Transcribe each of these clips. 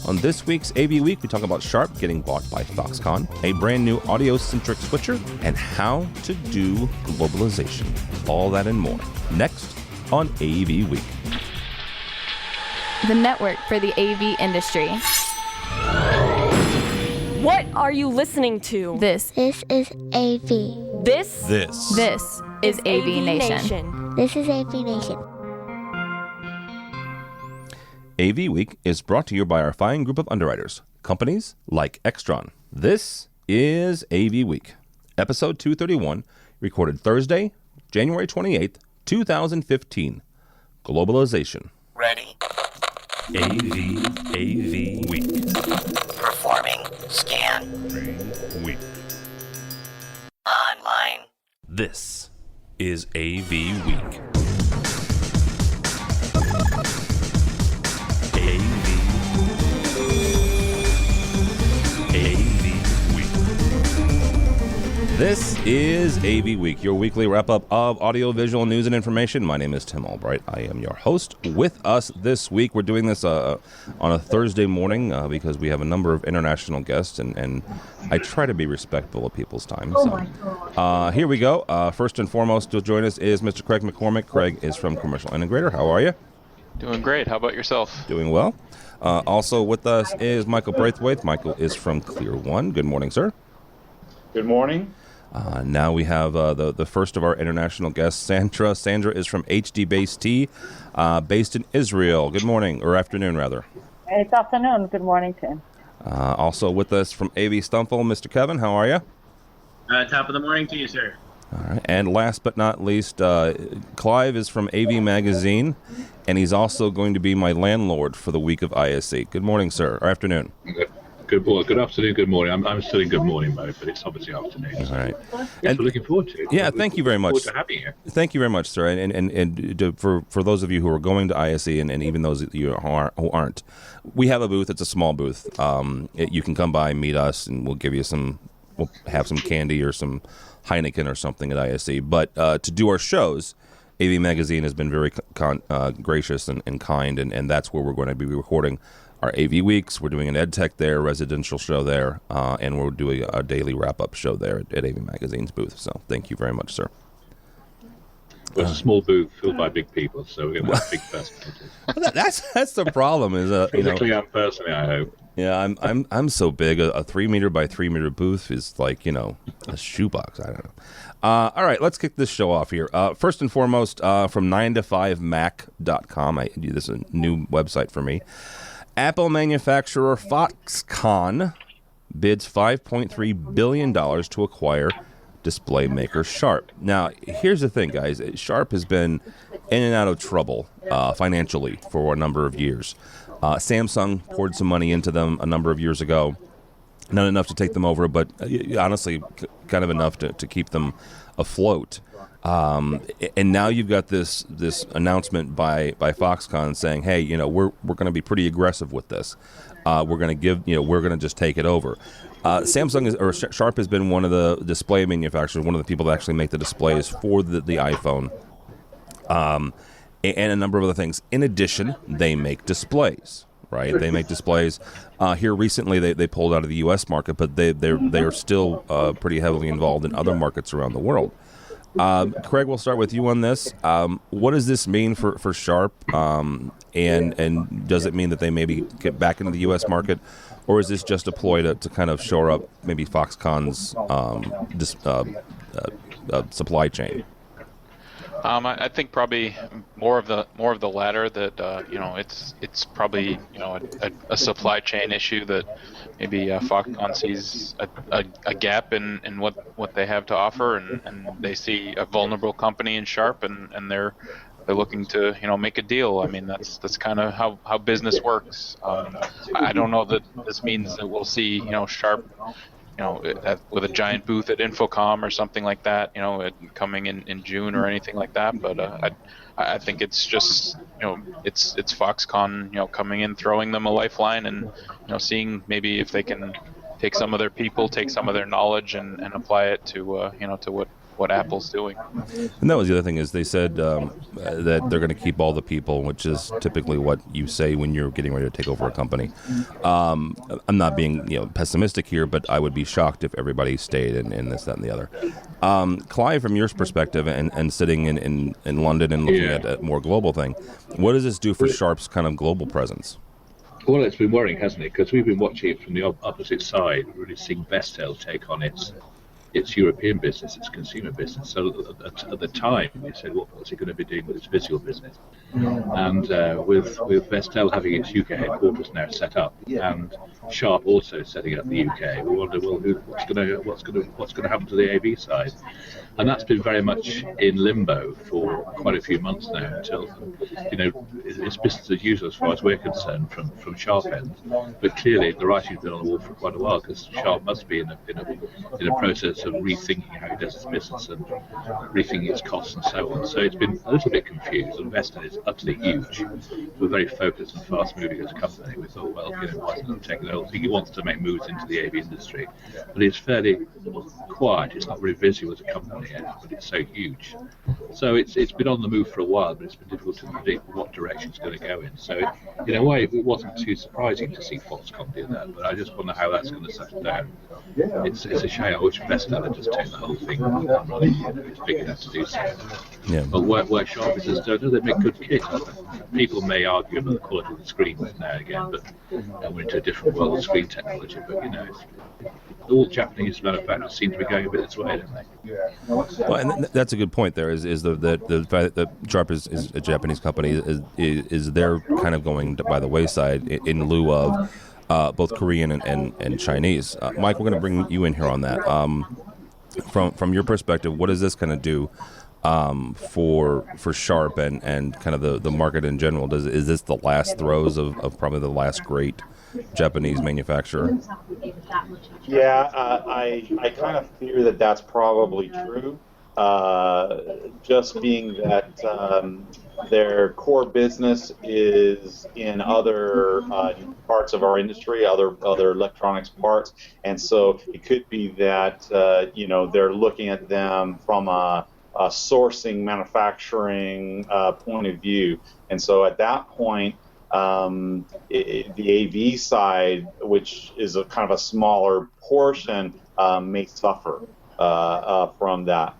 On this week's AV Week, we talk about Sharp getting bought by Foxconn, a brand new audio-centric switcher, and how to do globalization. All that and more. Next on AV Week. The network for the AV industry. What are you listening to? This is AV. This is AVNation. This is AVNation. AV Week is brought to you by our fine group of underwriters, companies like Extron. This is AV Week, episode 231, recorded Thursday, January 28th, 2015. Globalization. Ready. AV Week. Performing scan. Week. Online. This is AV Week. This is AV Week, your weekly wrap-up of audiovisual news and information. My name is Tim Albright. I am your host. With us this week, we're doing this on a Thursday morning because we have a number of international guests, and I try to be respectful of people's time. So here we go. First and foremost, to join us is Mr. Craig MacCormack. Craig is from Commercial Integrator. How are you? Doing great. How about yourself? Doing well. Also with us is Michael Braithwaite. Michael is from Clear One. Good morning, sir. Good morning. Now we have the first of our international guests, Sandra. Sandra is from HD Base T, based in Israel. Good morning, or afternoon, rather. It's afternoon. Good morning, Tim. Also with us from AV Stumple, Mr. Kevin. How are you? Top of the morning to you, sir. All right. And last but not least, Clive is from AV Magazine, and he's also going to be my landlord for the week of ISE. Good morning, sir, or afternoon. Good afternoon, good morning. I'm still in good morning mode, but it's obviously afternoon. All right. Yes, we're looking forward to it. Yeah, thank you very much. To having you. Thank you very much, sir. And for those of you who are going to ISE, and even those of you who aren't, we have a booth. It's a small booth. You can come by, meet us, and we'll have some candy or some Heineken or something at ISE. But to do our shows, AV Magazine has been very gracious and kind, and that's where we're going to be recording our AV Weeks. We're doing an EdTech there, residential show there, and we're doing a daily wrap-up show there at AV Magazine's booth. So thank you very much, sir. Well, it's a small booth filled by big people, so we're going to have big personalities. That's the problem. Is physically and personally, I hope. Yeah, I'm so big. A 3 meter by 3 meter booth is like a shoebox. I don't know. All right, let's kick this show off here. First and foremost, from 9to5mac.com. This is a new website for me. Apple manufacturer Foxconn bids $5.3 billion to acquire display maker Sharp. Now, here's the thing, guys. Sharp has been in and out of trouble financially for a number of years. Samsung poured some money into them a number of years ago. Not enough to take them over, but honestly, kind of enough to keep them afloat. And now you've got this announcement by Foxconn saying, hey, we're going to be pretty aggressive with this. We're going to just take it over. Sharp has been one of the display manufacturers, one of the people that actually make the displays for the iPhone, and a number of other things. In addition, they make displays. Right, they make displays. Here recently, they pulled out of the U.S. market, but they are still pretty heavily involved in other markets around the world. Craig, we'll start with you on this. What does this mean for Sharp, and does it mean that they maybe get back into the U.S. market, or is this just a ploy to kind of shore up maybe Foxconn's supply chain? I think probably more of the latter. That it's probably a supply chain issue that maybe Foxconn sees a gap in what they have to offer, and they see a vulnerable company in Sharp, and they're looking to make a deal. I mean, that's kind of how business works. I don't know that this means that we'll see Sharp with a giant booth at Infocom or something like that, coming in June or anything like that. But I think it's just, it's Foxconn, coming in, throwing them a lifeline, and seeing maybe if they can take some of their people, take some of their knowledge, and apply it to to what Apple's doing. And that was the other thing is they said that they're going to keep all the people, which is typically what you say when you're getting ready to take over a company. I'm not being pessimistic here, but I would be shocked if everybody stayed in this, that, and the other. Clive, from your perspective and sitting in London and looking at a more global thing, what does this do for Sharp's kind of global presence? Well, it's been worrying, hasn't it? Because we've been watching it from the opposite side, really seeing Vestel take on its European business, its consumer business. So at the time, we said, what's it going to be doing with its physical business? And with Vestel having its UK headquarters now set up, and Sharp also setting up the UK, we wonder, well, what's going to happen to the AV side? And that's been very much in limbo for quite a few months now, until it's business as usual as far as we're concerned from Sharp end. But clearly, the writing's been on the wall for quite a while, because Sharp must be in a process of rethinking how it does its business and rethinking its costs and so on. So it's been a little bit confused. And Vestel is utterly huge. We're very focused and fast moving as a company. We thought, well, why isn't it taking over? He wants to make moves into the AV industry, but it's fairly quiet. It's not very visible as a company yet, but it's so huge. So it's been on the move for a while, but it's been difficult to predict what direction it's going to go in. So in a way, it wasn't too surprising to see Foxconn do that, but I just wonder how that's going to settle down. It's a shame. I wish Vestel had just taken the whole thing and running. It's big enough to do so. Yeah. But where Sharp is, they make good kit. People may argue about the quality of the screens now and again, but we're into a different world of screen technology. But all Japanese manufacturers seem to be going a bit this way, don't they? Well, and that's a good point. There is the fact that Sharp is a Japanese company is they're kind of going by the wayside in lieu of both Korean and Chinese. Mike, we're going to bring you in here on that. From your perspective, what does this kind of do for Sharp and kind of the market in general? Is this the last throes of probably the last great Japanese manufacturer? Yeah, I kind of fear that that's probably true. Just being that their core business is in other parts of our industry, other electronics parts, and so it could be that they're looking at them from a sourcing, manufacturing point of view, and so at that point, the AV side, which is a kind of a smaller portion, may suffer from that.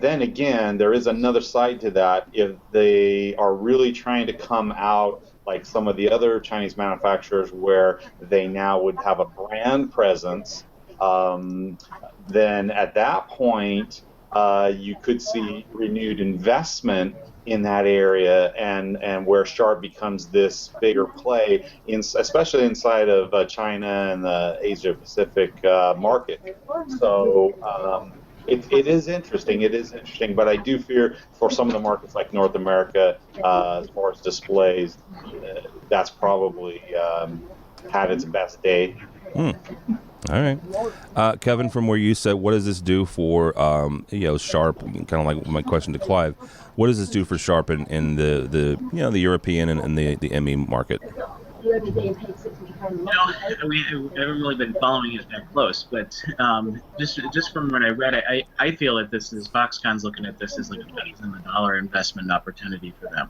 Then again, there is another side to that. If they are really trying to come out like some of the other Chinese manufacturers where they now would have a brand presence, then at that point, you could see renewed investment in that area, and where Sharp becomes this bigger play, especially inside of China and the Asia Pacific market. So it is interesting. It is interesting, but I do fear for some of the markets like North America, as far as displays, that's probably had its best day. All right, Kevin, from where you said, what does this do for Sharp? Kind of like my question to Clive. What does this do for Sharp in the European and the ME market? I haven't really been following it that close, but just from what I read, I feel that this is Foxconn's looking at this as like a pennies in the dollar investment opportunity for them.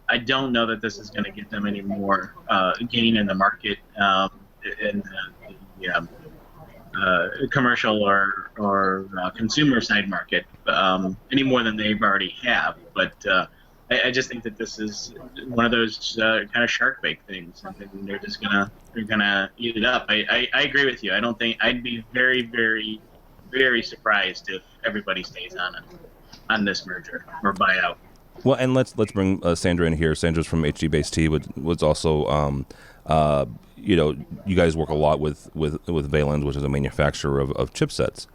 I don't know that this is going to get them any more gain in the market in the commercial or consumer side market any more than they've already have. But I just think that this is one of those kind of shark bait things, and they're gonna eat it up. I agree with you. I don't think I'd be very, very, very surprised if everybody stays on this merger or buyout. Well, and let's bring Sandra in here. Sandra's from HD Base T, was also you guys work a lot with Valens, which is a manufacturer of chipsets.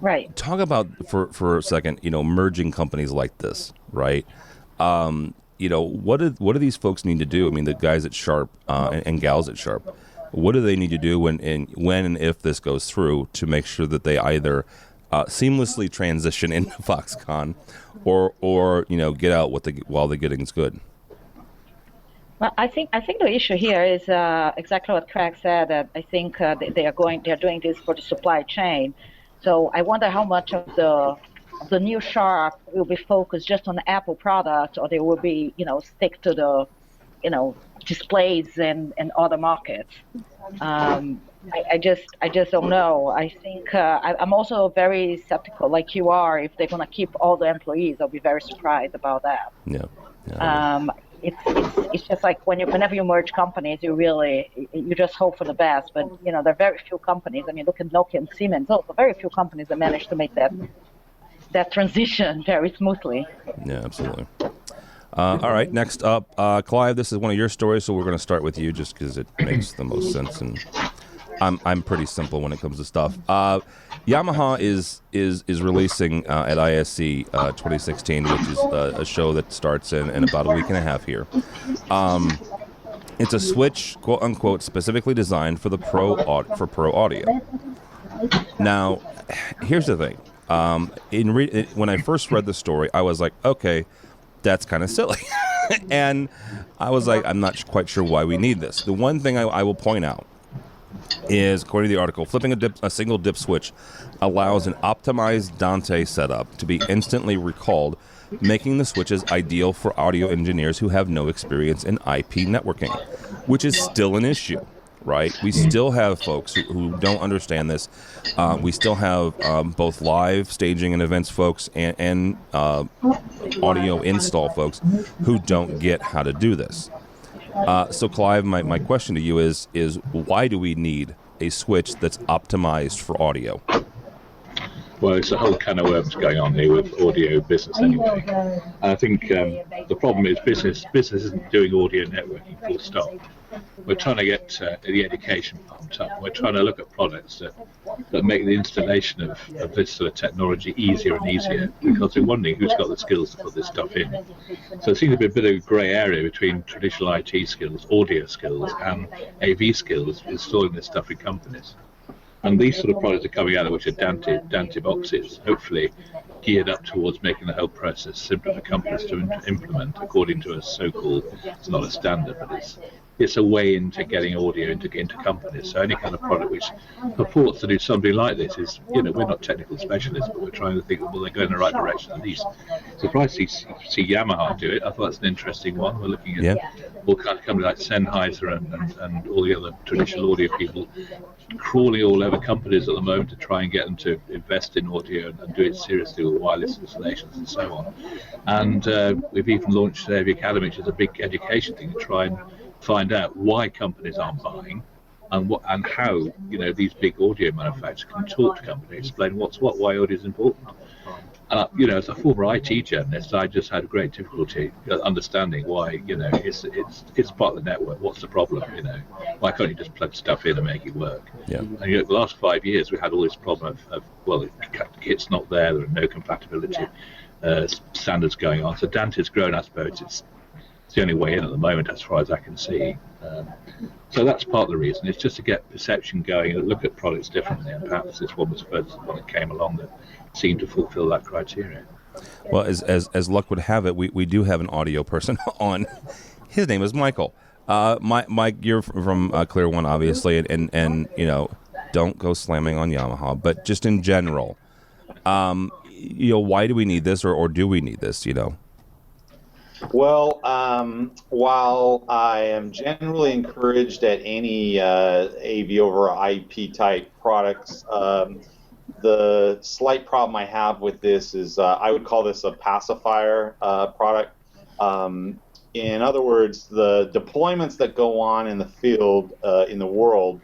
Right. Talk about for a second, merging companies like this, right? What do these folks need to do? I mean, the guys at Sharp and gals at Sharp, what do they need to do when and if this goes through to make sure that they either seamlessly transition into Foxconn or get out while the getting's good? Well, I think the issue here is exactly what Craig said. That I think they're doing this for the supply chain, So I wonder how much of the new Sharp will be focused just on the Apple product, or they will be, stick to the, displays and other markets. I just don't know. I think I'm also very skeptical, like you are. If they're gonna keep all the employees, I'll be very surprised about that. Yeah. It's just like whenever you merge companies, you just hope for the best. But there are very few companies. I mean, look at Nokia and Siemens. Also, very few companies that manage to make that transition very smoothly. Yeah, absolutely. All right, next up, Clive. This is one of your stories, so we're going to start with you, just because it makes the most sense, and I'm pretty simple when it comes to stuff. Yamaha is releasing at ISC 2016, which is a show that starts in about a week and a half here. It's a Switch, quote unquote, specifically designed for the pro audio. Now, here's the thing. When I first read the story, I was like, okay, that's kind of silly. And I was like, I'm not quite sure why we need this. The one thing I will point out is, according to the article, flipping a single dip switch allows an optimized Dante setup to be instantly recalled, making the switches ideal for audio engineers who have no experience in IP networking, which is still an issue. Right? We still have folks who don't understand this. We still have both live staging and events folks and audio install folks who don't get how to do this. So, Clive, my question to you is why do we need a switch that's optimized for audio? Well, it's a whole can of worms going on here with audio business anyway. And I think the problem is business isn't doing audio networking full stop. We're trying to get the education pumped up. We're trying to look at products that make the installation of this sort of technology easier and easier, because we're wondering who's got the skills to put this stuff in. So it seems to be a bit of a grey area between traditional IT skills, audio skills, and AV skills installing this stuff in companies. And these sort of products are coming out, which are Dante boxes, hopefully geared up towards making the whole process simpler for companies to implement, according to a so-called, it's not a standard, but it's a way into getting audio into companies. So any kind of product which purports to do something like this is, we're not technical specialists, but we're trying to think, well, they're going in the right direction at least. Surprised to see Yamaha do it. I thought that's an interesting one. We're looking at all kinds of companies like Sennheiser and all the other traditional audio people crawling all over companies at the moment to try and get them to invest in audio and do it seriously with wireless installations and so on. And we've even launched AV Academy, which is a big education thing to try and find out why companies aren't buying and how these big audio manufacturers can talk to companies, explain what's what, why audio is important. As a former IT journalist, I just had great difficulty understanding why, it's part of the network. What's the problem? Why can't you just plug stuff in and make it work? Yeah. And the last 5 years, we had all this problem of the kit's not there. There are no compatibility standards going on. So Dante's grown, I suppose. It's the only way in at the moment, as far as I can see. So that's part of the reason. It's just to get perception going and look at products differently. And perhaps this one was the first one that came along that seemed to fulfill that criteria. Well, as luck would have it, we do have an audio person on. His name is Michael. Mike, you're from Clear One, obviously, and don't go slamming on Yamaha, but just in general, why do we need this, or do we need this? Well, while I am generally encouraged at any AV over IP type products, the slight problem I have with this is I would call this a pacifier product. In other words, the deployments that go on in the field, in the world,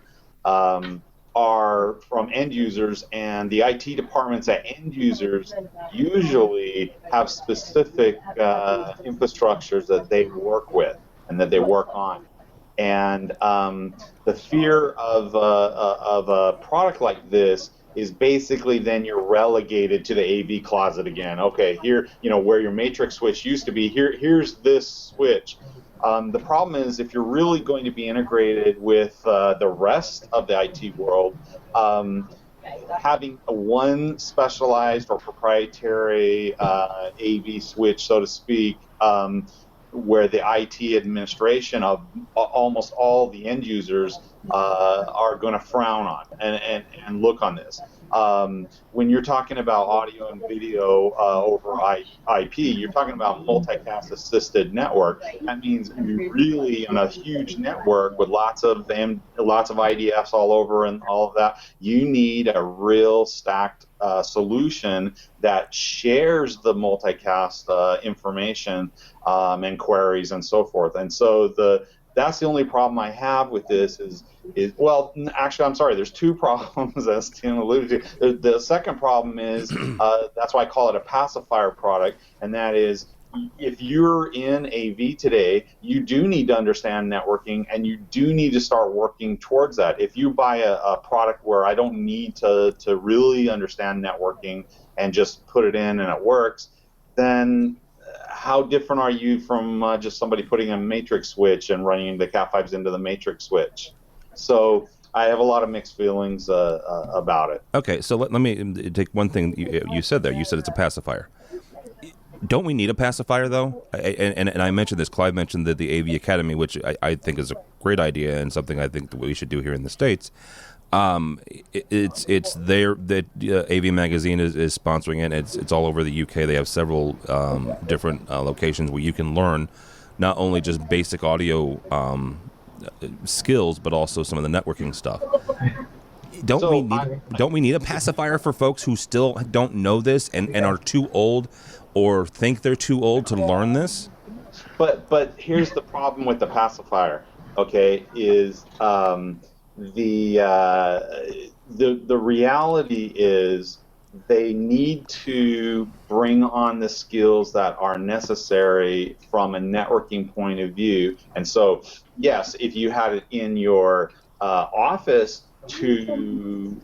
are from end users, and the IT departments at end users usually have specific infrastructures that they work with and that they work on. And the fear of a product like this is basically then you're relegated to the AV closet again. Okay, here, where your matrix switch used to be, here's this switch. The problem is if you're really going to be integrated with the rest of the IT world, having one specialized or proprietary AV switch, so to speak, where the IT administration of almost all the end users are going to frown on and look on this. When you're talking about audio and video over IP, you're talking about multicast assisted network. That means you're really on a huge network with lots of IDFs all over and all of that. You need a real stacked solution that shares the multicast information and queries and so forth. And so that's the only problem I have with this is well, actually, I'm sorry. There's two problems, as Tim alluded to. The second problem is that's why I call it a pacifier product, and that is if you're in AV today, you do need to understand networking, and you do need to start working towards that. If you buy a product where I don't need to really understand networking and just put it in and it works, then how different are you from just somebody putting a matrix switch and running the Cat5s into the matrix switch? So I have a lot of mixed feelings about it. Okay, so let me take one thing you said there. You said it's a pacifier. Don't we need a pacifier, though? And I mentioned this. Clive mentioned the AV Academy, which I think is a great idea and something I think that we should do here in the States. It's there that AV Magazine is sponsoring it. It's all over the UK. They have several different locations where you can learn not only just basic audio skills, but also some of the networking stuff. Don't we need a pacifier for folks who still don't know this and are too old or think they're too old to learn this? But here's the problem with the pacifier. Okay, is the reality is they need to bring on the skills that are necessary from a networking point of view. And so, yes, if you had it in your office to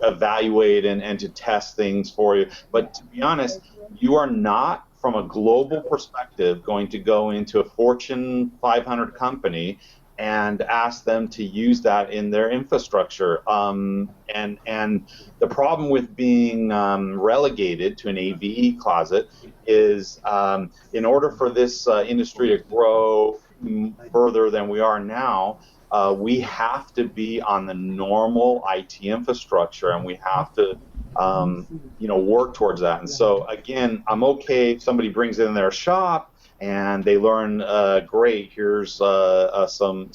evaluate and to test things for you, but to be honest, you are not, from a global perspective, going to go into a Fortune 500 company and ask them to use that in their infrastructure. And the problem with being relegated to an AV closet is in order for this industry to grow further than we are now, we have to be on the normal IT infrastructure, and we have to work towards that. And so, again, I'm okay if somebody brings it in their shop and they learn, great, here's some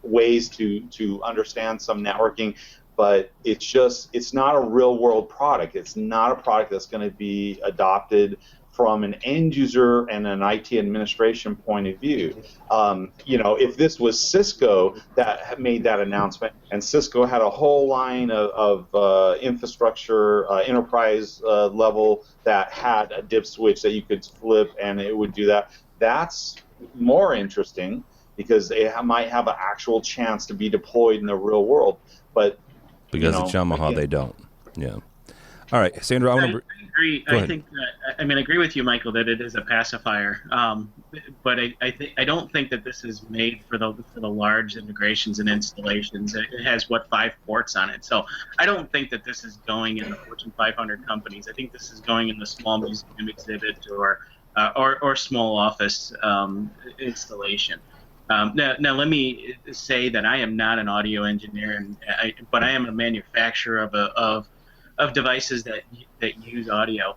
ways to understand some networking, but it's not a real world product. It's not a product that's going to be adopted from an end user and an IT administration point of view. If this was Cisco that made that announcement, and Cisco had a whole line of infrastructure, enterprise level that had a dip switch that you could flip and it would do that, that's more interesting because it might have an actual chance to be deployed in the real world. But because it's Yamaha, they don't. Yeah. All right, Sandra, I agree. I think I agree with you, Michael, that it is a pacifier. But I don't think that this is made for the large integrations and installations. It has 5 ports on it. So I don't think that this is going in the Fortune 500 companies. I think this is going in the small museum exhibit or small office installation. Now let me say that I am not an audio engineer, but I am a manufacturer of devices that use audio.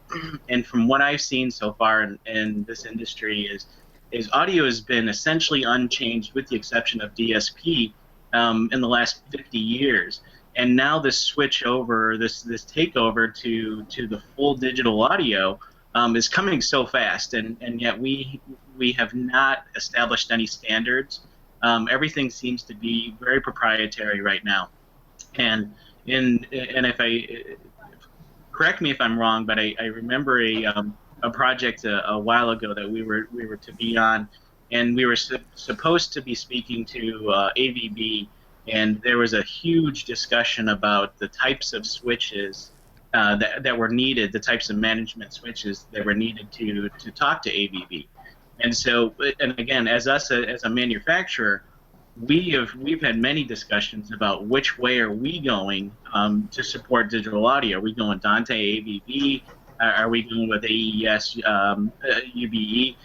And from what I've seen so far in this industry is audio has been essentially unchanged with the exception of DSP in the last 50 years. And now this switch over, this takeover to the full digital audio is coming so fast, and yet we have not established any standards. Everything seems to be very proprietary right now. And if I correct me if I'm wrong, but I remember a project a while ago that we were to be on, and we were supposed to be speaking to AVB, and there was a huge discussion about the types of switches that were needed, the types of management switches that were needed to talk to AVB. And so, and again, as a manufacturer, we've had many discussions about which way are we going to support digital audio. Are we going Dante AVB? Are we going with AES UBE?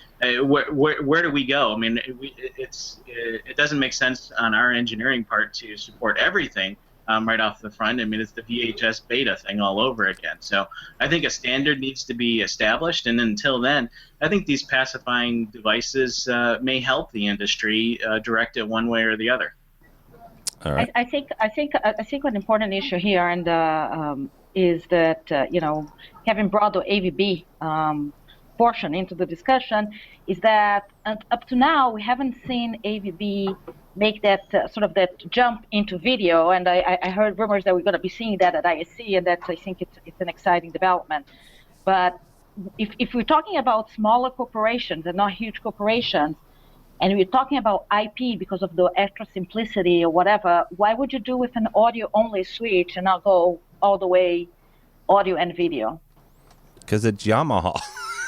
Where do we go? I mean, it doesn't make sense on our engineering part to support everything, right off the front. I mean, it's the VHS beta thing all over again. So I think a standard needs to be established, and until then, I think these pacifying devices may help the industry direct it one way or the other. All right. I think an important issue here is that having brought the AVB portion into the discussion is that up to now we haven't seen AVB make that sort of that jump into video, and I heard rumors that we're going to be seeing that at ISC, and I think it's an exciting development. But if we're talking about smaller corporations and not huge corporations, and we're talking about IP because of the extra simplicity or whatever, why would you do with an audio-only switch and not go all the way audio and video? Because it's Yamaha.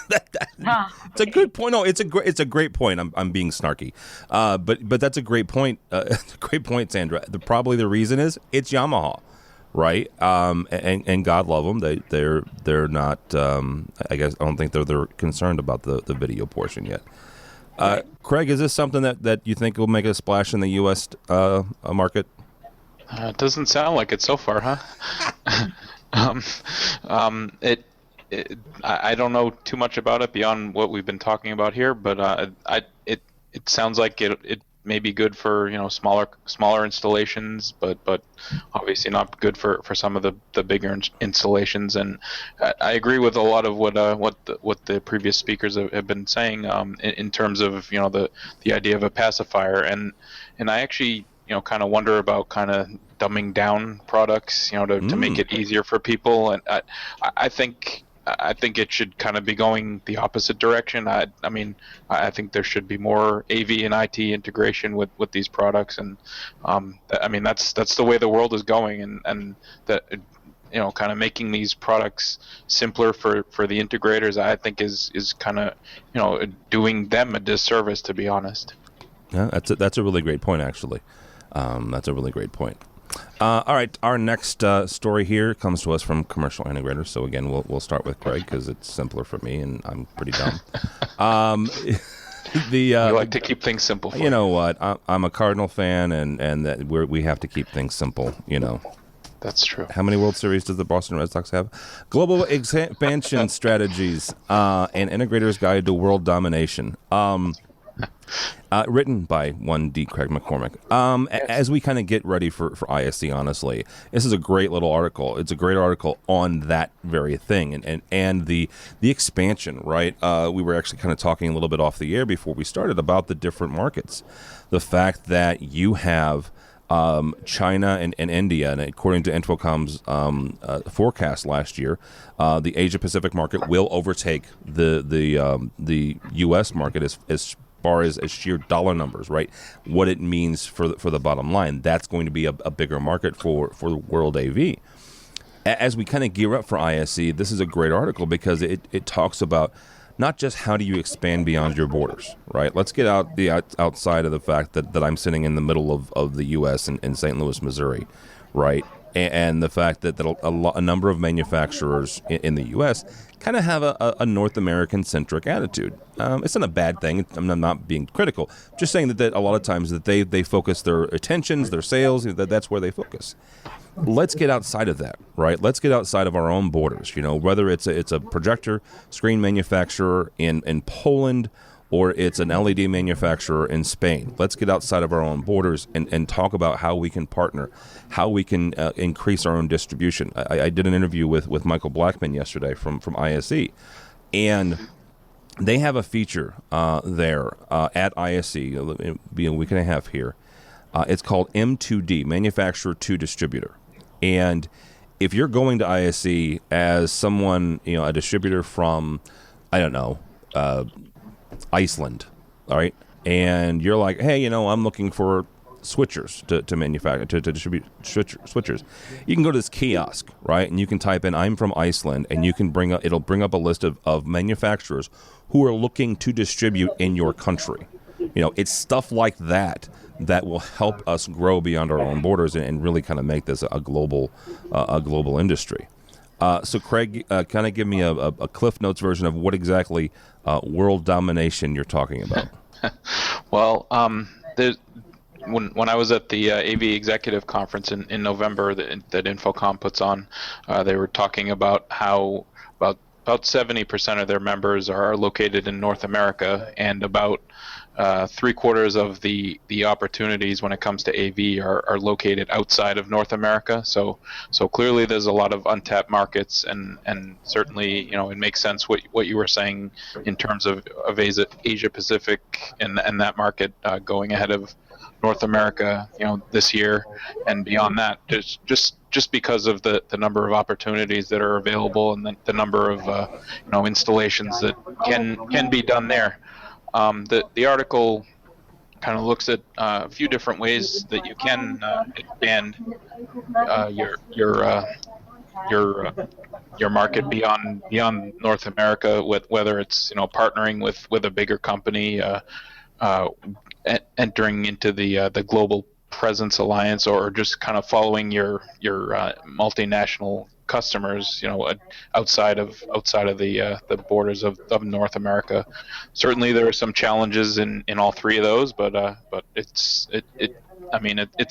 It's a good point. No, it's a great point. I'm being snarky, but that's a great point. It's a great point, Sandra. Probably the reason is it's Yamaha, right? And God love them. They're not. I guess I don't think they're concerned about the video portion yet. Craig, is this something that you think will make a splash in the U.S. Market? It doesn't sound like it so far, huh? I don't know too much about it beyond what we've been talking about here, but it sounds like it may be good for smaller installations, but obviously not good for some of the bigger installations. And I agree with a lot of what the previous speakers have been saying in terms of the idea of a pacifier, and I actually kind of wonder about kind of dumbing down products to make it easier for people, and I think it should kind of be going the opposite direction. I mean, I think there should be more AV and IT integration with these products, and I mean that's the way the world is going, and that kind of making these products simpler for the integrators, I think is kind of doing them a disservice, to be honest. Yeah, that's a really great point, actually. That's a really great point. All right, our next story here comes to us from Commercial Integrators. So again, we'll start with Craig because it's simpler for me, and I'm pretty dumb. We like to keep things simple. You know what? I'm a Cardinal fan, and that we have to keep things simple. That's true. How many World Series does the Boston Red Sox have? Global expansion strategies, and Integrator's Guide to World Domination. Written by one D. Craig MacCormack. As we kind of get ready for ISC, honestly, this is a great little article. It's a great article on that very thing and the expansion, right? We were actually kind of talking a little bit off the air before we started about the different markets. The fact that you have China and India, and according to Infocom's forecast last year, the Asia Pacific market will overtake the U.S. market as far as sheer dollar numbers, right? What it means for the bottom line. That's going to be a bigger market for the world AV. As we kind of gear up for ISC, this is a great article because it talks about not just how do you expand beyond your borders, right? Let's get outside of the fact that I'm sitting in the middle of the U.S. in St. Louis, Missouri, right? And the fact that a number of manufacturers in the U.S. kind of have a North American-centric attitude. It's not a bad thing. I'm not being critical. Just saying that a lot of times that they focus their attentions, their sales, that's where they focus. Let's get outside of that, right? Let's get outside of our own borders. Whether it's a projector screen manufacturer in Poland or it's an LED manufacturer in Spain. Let's get outside of our own borders and talk about how we can partner, how we can increase our own distribution. I did an interview with Michael Blackman yesterday from ISE, and they have a feature there at ISE, it'll be a week and a half here. It's called M2D, Manufacturer to Distributor. And if you're going to ISE as someone, a distributor from, I don't know, Iceland, all right, and you're like, hey, I'm looking for switchers to manufacture, to distribute switchers. You can go to this kiosk, right, and you can type in "I'm from Iceland," and you can it'll bring up a list of manufacturers who are looking to distribute in your country. It's stuff like that will help us grow beyond our own borders and really kind of make this a global industry. So, Craig, kind of give me a Cliff Notes version of what exactly world domination you're talking about. Well, there's when I was at the AV Executive Conference in November that Infocom puts on, they were talking about how about 70% of their members are located in North America, and about 3/4 of the opportunities when it comes to AV are located outside of North America. So clearly there's a lot of untapped markets, and certainly it makes sense what you were saying in terms of Asia Pacific and that market going ahead of North America this year and beyond that, just because of the number of opportunities that are available and the number of installations that can be done there. The article kind of looks at a few different ways that you can expand your market beyond North America, whether it's partnering with a bigger company, entering into the Global Presence Alliance, or just kind of following your multinational customers, outside of the borders of North America. Certainly, there are some challenges in all three of those, but it's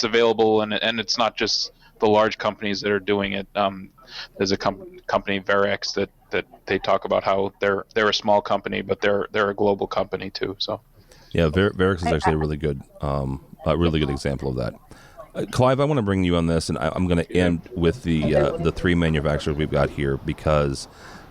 available, and it's not just the large companies that are doing it. There's a company, Verex, that they talk about how they're a small company, but they're a global company too. So. Yeah, Verex is actually a really good example of that. Clive, I want to bring you on this, and I'm going to end with the three manufacturers we've got here, because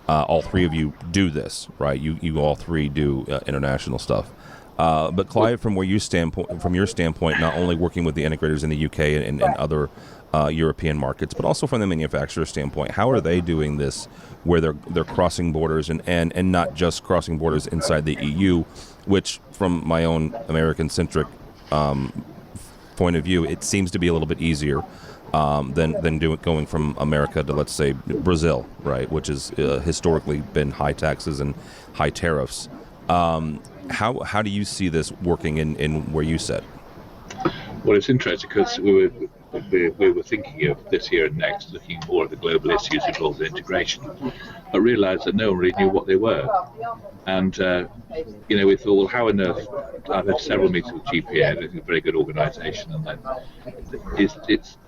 all three of you do this, right? You all three do international stuff. But Clive, from your standpoint, not only working with the integrators in the UK and other European markets, but also from the manufacturer standpoint, how are they doing this, where they're crossing borders and not just crossing borders inside the EU, which from my own American-centric point of view, it seems to be a little bit easier than going from America to, let's say, Brazil, right, which has historically been high taxes and high tariffs. How do you see this working in where you sit? Well, it's interesting because we were thinking of this year and next, looking more at the global issues involved in integration, but realised that no one really knew what they were. And we thought, well, how on earth? I've had several meetings with GPN, it's a very good organisation, and then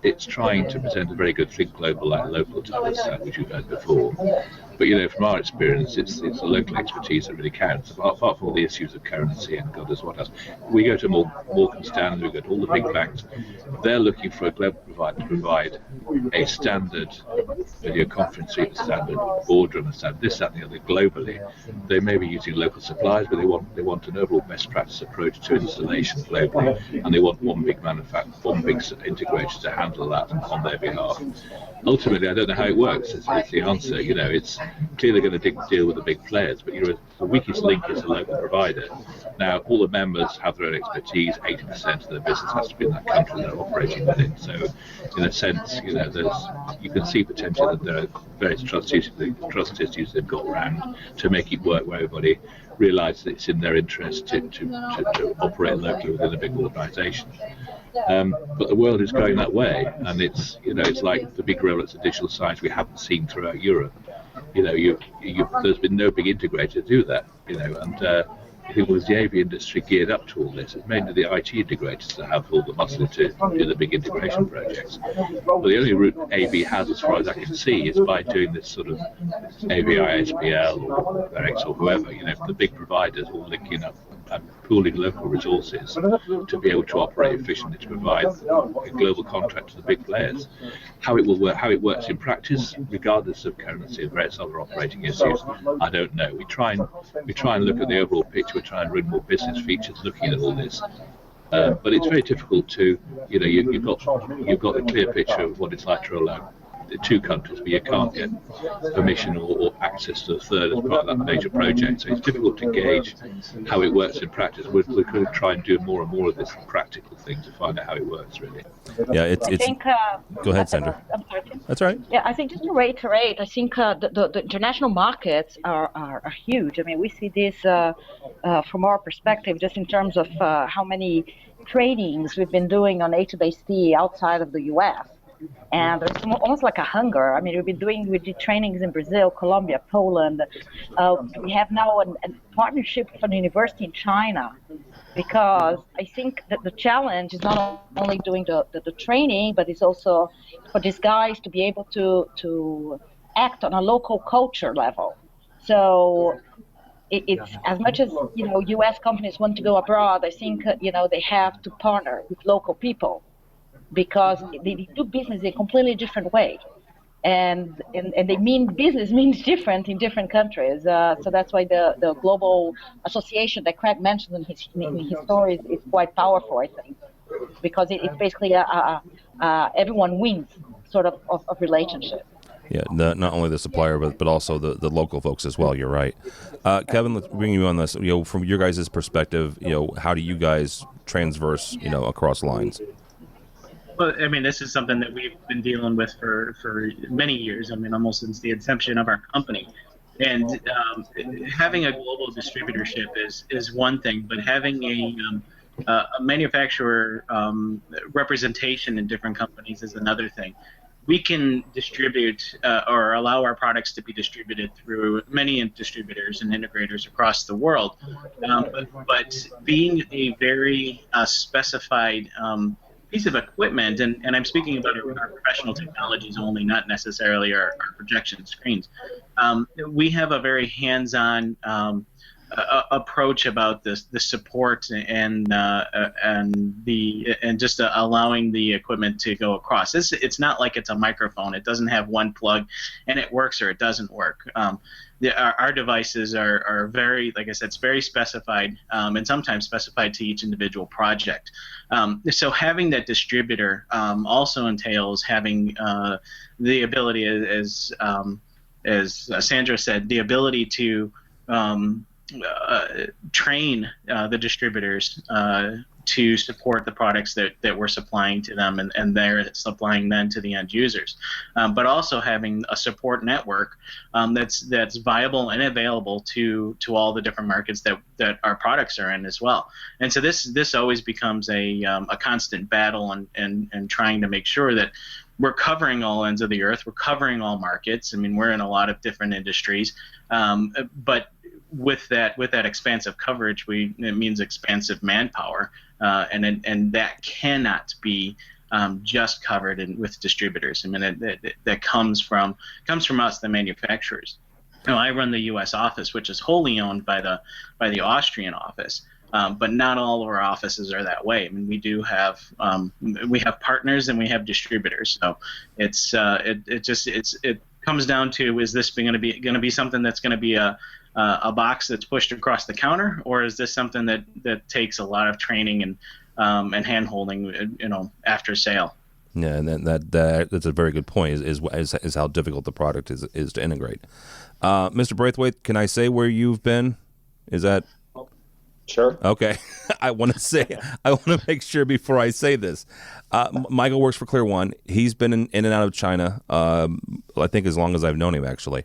it's trying to present a very good think global, like local type of stuff, which we've heard before. But from our experience, it's the local expertise that really counts. Apart from all the issues of currency and God knows what else, we go to Morgan Stanley, we go to all the big banks. They're looking for a global provider to provide a standard video conferencing, a standard boardroom, a standard this, that, and the other globally. They may be using local suppliers, but they want an overall best practice approach to installation globally, and they want one big integrator to handle that on their behalf. Ultimately, I don't know how it works. It's the answer. It's clearly going to deal with the big players, but the weakest link is a local provider. Now, all the members have their own expertise. 80% of their business has to be in that country they're operating within. So, in a sense, you can see potentially that there are various trust issues they've got around to make it work, where everybody realises that it's in their interest to operate locally within a big organisation. But the world is going that way, and it's like the big rollouts of digital science we haven't seen throughout Europe. There's been no big integrator to do that. And it was the AV industry geared up to all this. It's mainly the IT integrators that have all the muscle to do the big integration projects. But the only route AV has, as far as I can see, is by doing this sort of AVI, SPL, or Verex, or whoever. The big providers all linking up and pooling local resources to be able to operate efficiently, to provide a global contract to the big players. How it will work, how it works in practice, regardless of currency and various other operating issues, I don't know. We try and look at the overall picture. We try and run more business features looking at all this. But it's very difficult to, you've got the clear picture of what it's like to roll out two countries, but you can't get permission or access to a third as part of that major project. So it's difficult to gauge how it works in practice. We're going to try and do more and more of this practical thing to find out how it works, really. Yeah, it's. I think, go ahead, Sandra. I'm sorry. That's right. Yeah, I think just to reiterate, I think the international markets are huge. I mean, we see this from our perspective, just in terms of how many trainings we've been doing on A2B outside of the US. And there's almost like a hunger. I mean, we did trainings in Brazil, Colombia, Poland. We have now a partnership with a university in China, because I think that the challenge is not only doing the training, but it's also for these guys to be able to act on a local culture level. So it's as much as U.S. companies want to go abroad. I think they have to partner with local people, because they do business in a completely different way, and they mean business means different in different countries. So that's why the global association that Craig mentioned in his story is quite powerful, I think, because it's basically everyone wins sort of relationship. Yeah, not only the supplier, but also the local folks as well. You're right. Kevin, let's bring you on this. From your guys' perspective, how do you guys transverse, across lines? Well, I mean, this is something that we've been dealing with for many years. I mean, almost since the inception of our company. And having a global distributorship is one thing, but having a manufacturer representation in different companies is another thing. We can distribute or allow our products to be distributed through many distributors and integrators across the world, but being a very specified piece of equipment, and I'm speaking about our professional technologies only, not necessarily our projection screens. We have a very hands-on approach about the support and just allowing the equipment to go across. It's not like it's a microphone. It doesn't have one plug and it works or it doesn't work. Our devices are very, like I said, it's very specified and sometimes specified to each individual project. So having that distributor also entails having the ability, as Sandra said, the ability to train the distributors to support the products that we're supplying to them, and they're supplying then to the end users. But also having a support network that's viable and available to all the different markets that our products are in as well. And so this always becomes a constant battle and trying to make sure that we're covering all ends of the earth, we're covering all markets. I mean, we're in a lot of different industries, but with that expansive coverage, it means expansive manpower, and that cannot be just covered with distributors. I mean, that comes from us, the manufacturers. I run the U.S. office, which is wholly owned by the Austrian office, but not all of our offices are that way. I mean, we do have partners and we have distributors. So it comes down to, is this going to be something that's going to be a box that's pushed across the counter, or is this something that takes a lot of training and hand-holding, after sale? Yeah, and that's a very good point. Is how difficult the product is to integrate. Mr. Braithwaite, can I say where you've been? Is that sure? Okay, I want to make sure before I say this. Michael works for Clear One. He's been in and out of China. I think as long as I've known him, actually.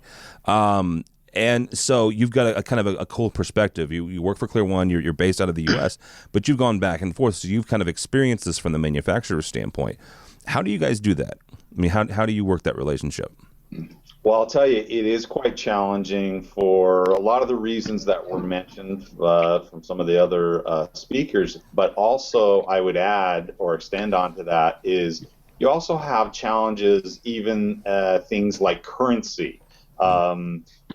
And so you've got a kind of a cool perspective. You work for Clear One. You're based out of the U.S., but you've gone back and forth. So you've kind of experienced this from the manufacturer's standpoint. How do you guys do that? I mean, how do you work that relationship? Well, I'll tell you, it is quite challenging for a lot of the reasons that were mentioned from some of the other speakers. But also, I would add or extend onto that is you also have challenges, even things like currency.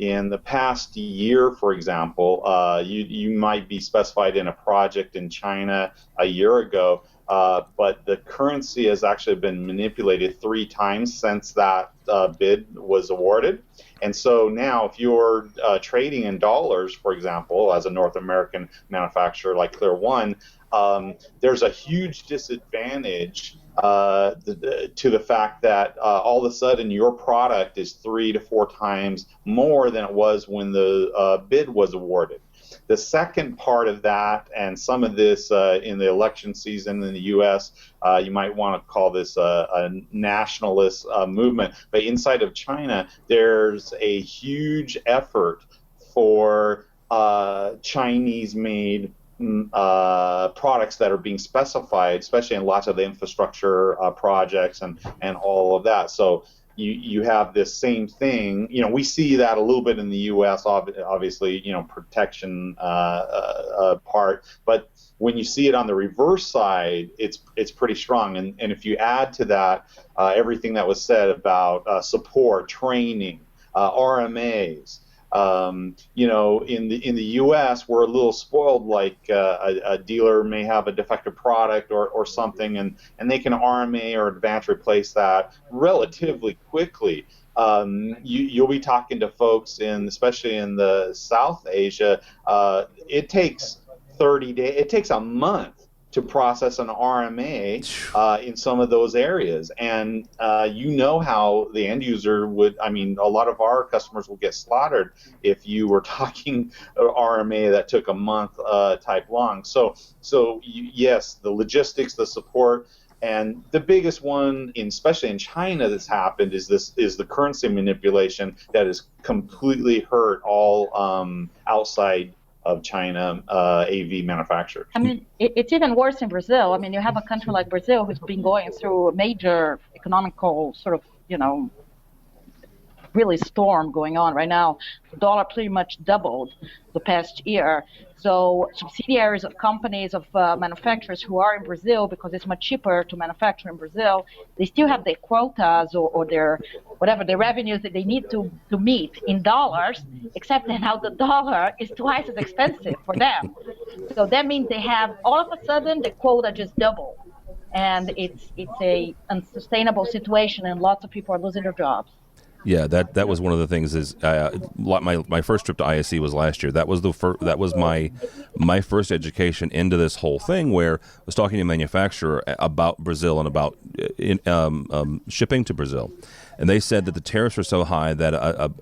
In the past year, for example, you might be specified in a project in China a year ago, but the currency has actually been manipulated 3 times since that bid was awarded. And so now if you're trading in dollars, for example, as a North American manufacturer like Clear One, there's a huge disadvantage to the fact that all of a sudden your product is 3 to 4 times more than it was when the bid was awarded. The second part of that, and some of this in the election season in the U.S., you might want to call this a nationalist movement, but inside of China, there's a huge effort for Chinese-made products that are being specified, especially in lots of the infrastructure projects and all of that. So you have this same thing. We see that a little bit in the U.S. Obviously, protection part, but when you see it on the reverse side, it's pretty strong. And if you add to that everything that was said about support, training, RMAs. In the U.S., we're a little spoiled. Like a dealer may have a defective product or something, and they can RMA or advance replace that relatively quickly. You'll be talking to folks especially in the South Asia. It takes 30 days. It takes a month to process an RMA in some of those areas. And how the end user would, a lot of our customers will get slaughtered if you were talking RMA that took a month type long. So yes, the logistics, the support, and the biggest one, especially in China, that's happened is the currency manipulation that has completely hurt all outside of China AV manufacturers. It's even worse in Brazil. You have a country like Brazil who's been going through a major economical sort of, really storm going on right now. The dollar pretty much doubled the past year. So subsidiaries of companies, of manufacturers who are in Brazil, because it's much cheaper to manufacture in Brazil, they still have their quotas or their whatever, the revenues that they need to meet in dollars, except that now the dollar is twice as expensive for them. So that means they have, all of a sudden, the quota just doubled. And it's a unsustainable situation, and lots of people are losing their jobs. Yeah, that was one of the things. Is my first trip to ISE was last year. That was my first education into this whole thing, where I was talking to a manufacturer about Brazil and about shipping to Brazil, and they said that the tariffs are so high that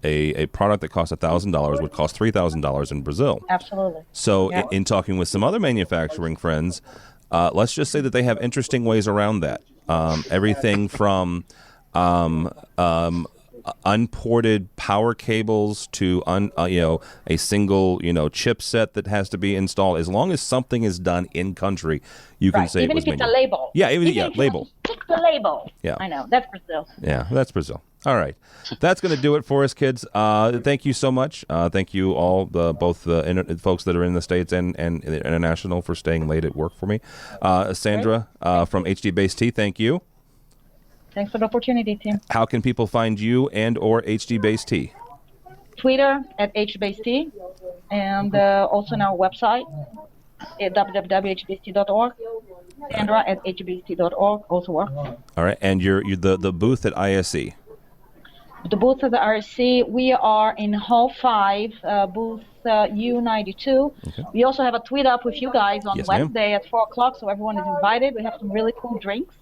a product that costs $1,000 would cost $3,000 in Brazil. Absolutely. So in talking with some other manufacturing friends, let's just say that they have interesting ways around that. Everything from unported power cables to a single chipset that has to be installed. As long as something is done in country, you can say even it was if it's a label. Yeah, label. Pick the label. Yeah, I know that's Brazil. Yeah, that's Brazil. All right, that's going to do it for us, kids. Thank you so much. Thank you all, both the folks that are in the States and international, for staying late at work for me. Sandra from HD Base T, thank you. Thanks for the opportunity, Tim. How can people find you and or HD Base T? Twitter at HBaseT, and also on our website at www.hbast.org. Sandra at hbast.org also works. All right, and you're the booth at ISE. The booth at the ISE, we are in Hall 5, booth U92. Okay. We also have a tweet up with you guys on Wednesday at 4 o'clock, so everyone is invited. We have some really cool drinks.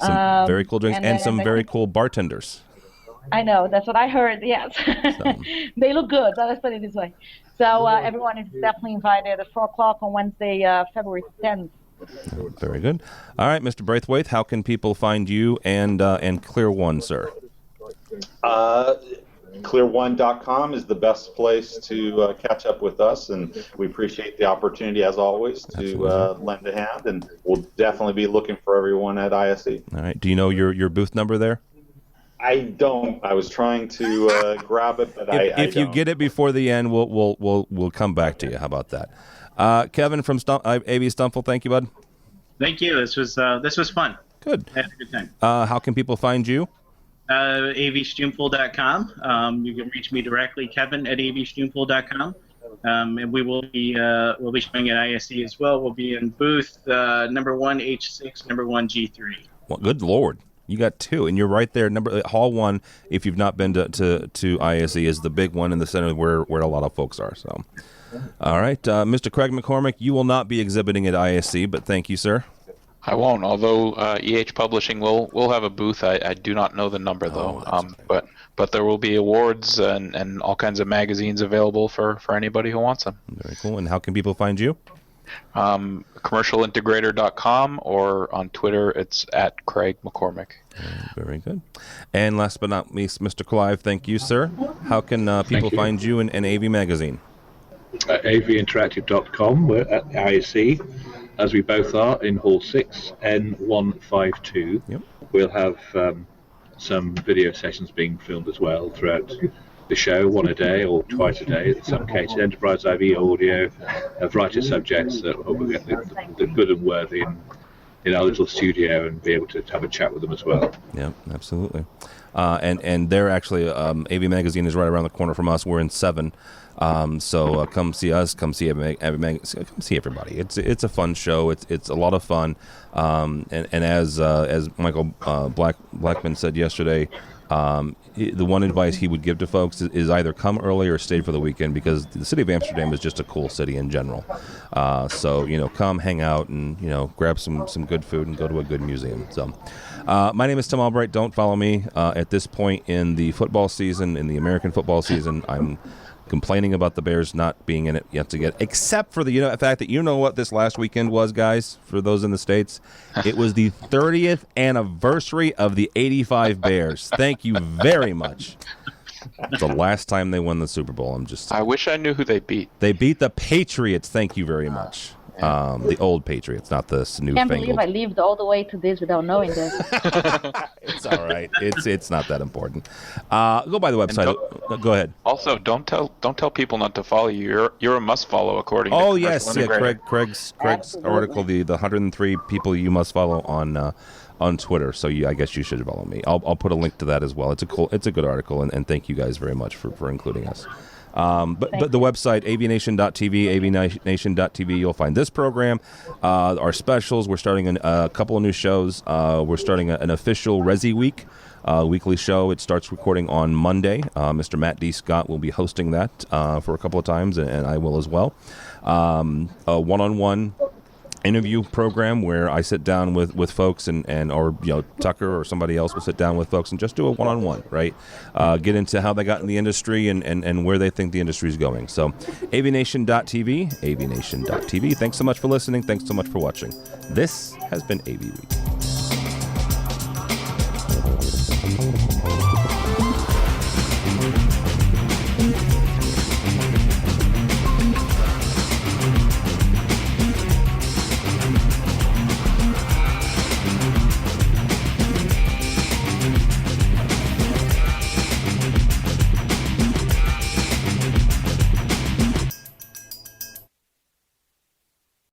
Some very cool drinks and some very cool bartenders. I know, that's what I heard, yes. They look good, let's put it this way. So everyone is definitely invited at 4 o'clock on Wednesday, February 10th. Very good. All right, Mr. Braithwaite, how can people find you and Clear One, sir? Clear1.com is the best place to catch up with us, and we appreciate the opportunity, as always, to lend a hand, and we'll definitely be looking for everyone at ISE. All right. Do you know your booth number there? I don't. I was trying to grab it, but if you get it before the end, we'll come back to you. How about that? Kevin from AV Stumpful, thank you, bud. Thank you. This was fun. Good. I had a good time. How can people find you? avstumful.com. You can reach me directly, Kevin at avstumful.com. And we will be showing at ISE as well. We'll be in booth number 1H6, number 1G3. Well, good Lord. You got two, and you're right there. Hall 1, if you've not been to ISE, is the big one in the center where a lot of folks are. So, all right, Mr. Craig MacCormack, you will not be exhibiting at ISE, but thank you, sir. I won't, although EH Publishing will have a booth. I do not know the number, though. But there will be awards and all kinds of magazines available for anybody who wants them. Very cool. And how can people find you? Commercialintegrator.com, or on Twitter, it's at Craig MacCormack. Very good. And last but not least, Mr. Clive, thank you, sir. How can people find you in AV Magazine? AVinteractive.com. We're at IAC, as we both are, in Hall 6, N152. Yep. We'll have some video sessions being filmed as well throughout the show, one a day or twice a day in some cases. Enterprise IV audio, a variety of subjects that will get the good and worthy in our little studio and be able to have a chat with them as well. Yeah, absolutely. And they're actually, AV Magazine is right around the corner from us. We're in 7. So come see us, come see come see everybody. It's a fun show. It's a lot of fun. And as Michael Blackman said yesterday, the one advice he would give to folks is either come early or stay for the weekend, because the city of Amsterdam is just a cool city in general. So come hang out and grab some good food and go to a good museum. So my name is Tim Albright. Don't follow me at this point in the football season, in the American football season. I'm complaining about the Bears not being in it yet again, except for the fact that what this last weekend was, guys, for those in the States. It was the 30th anniversary of the 85 Bears. Thank you very much. The last time they won the Super Bowl. I wish I knew who they beat. They beat the Patriots. Thank you very much. The old Patriots, not this newfangled. Can't believe I lived all the way to this without knowing this. It's all right. It's not that important. Go by the website. Go ahead. Also, don't tell people not to follow you. You're a must follow according. Oh to yes, Craig's article, the 103 people you must follow on Twitter. So I guess you should follow me. I'll put a link to that as well. It's a good article, and thank you guys very much for including us. But the website, avnation.tv, avnation.tv, you'll find this program, our specials. We're starting a couple of new shows. We're starting an official Resi Week weekly show. It starts recording on Monday. Mr. Matt D. Scott will be hosting that for a couple of times, and I will as well. A one-on-one interview program where I sit down with folks or Tucker or somebody else will sit down with folks and just do a one-on-one, right? Get into how they got in the industry and where they think the industry is going. So avnation.tv, avnation.tv. Thanks so much for listening. Thanks so much for watching. This has been AV Week.